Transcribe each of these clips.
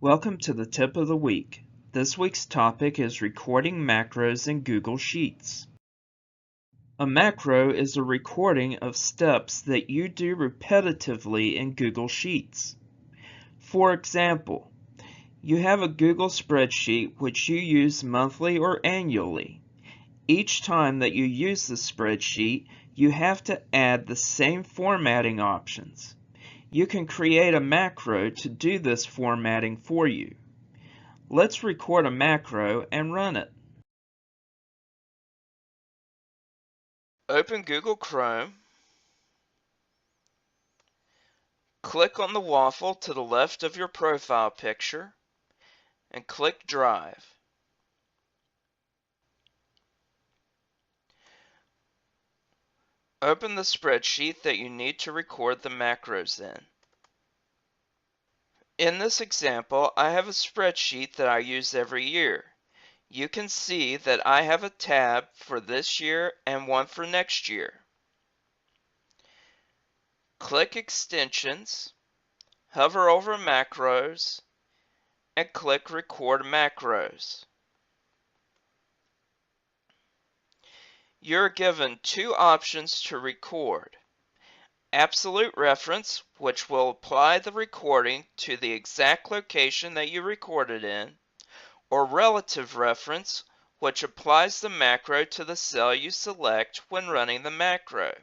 Welcome to the tip of the week. This week's topic is recording macros in Google Sheets. A macro is a recording of steps that you do repetitively in Google Sheets. For example, you have a Google spreadsheet which you use monthly or annually. Each time that you use the spreadsheet, you have to add the same formatting options. You can create a macro to do this formatting for you. Let's record a macro and run it. Open Google Chrome. Click on the waffle to the left of your profile picture and click Drive. Open the spreadsheet that you need to record the macros in. In this example, I have a spreadsheet that I use every year. You can see that I have a tab for this year and one for next year. Click Extensions, hover over Macros, and click Record Macros. You're given two options to record. Absolute reference, which will apply the recording to the exact location that you recorded in, or relative reference, which applies the macro to the cell you select when running the macro.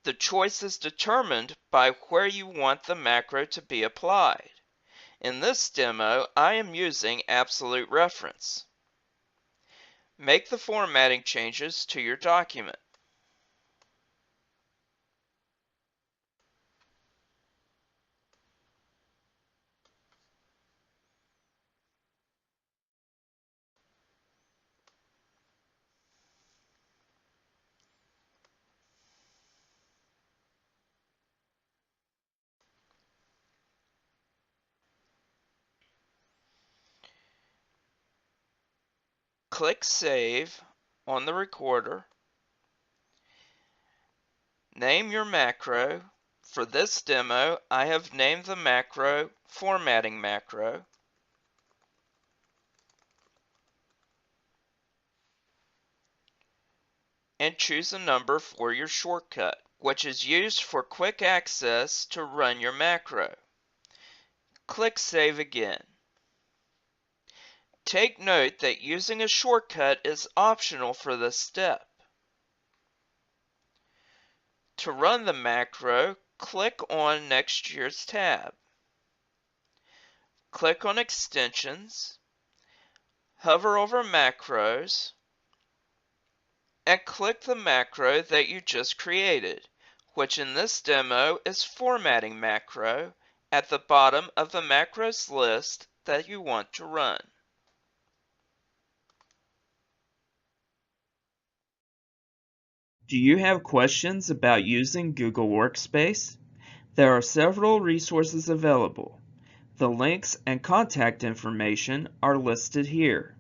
The choice is determined by where you want the macro to be applied. In this demo, I am using absolute reference. Make the formatting changes to your document. Click Save on the recorder. Name your macro. For this demo, I have named the macro Formatting Macro. And choose a number for your shortcut, which is used for quick access to run your macro. Click Save again. Take note that using a shortcut is optional for this step. To run the macro, click on Next Year's tab. Click on Extensions, hover over Macros, and click the macro that you just created, which in this demo is Formatting Macro, at the bottom of the macros list that you want to run. Do you have questions about using Google Workspace? There are several resources available. The links and contact information are listed here.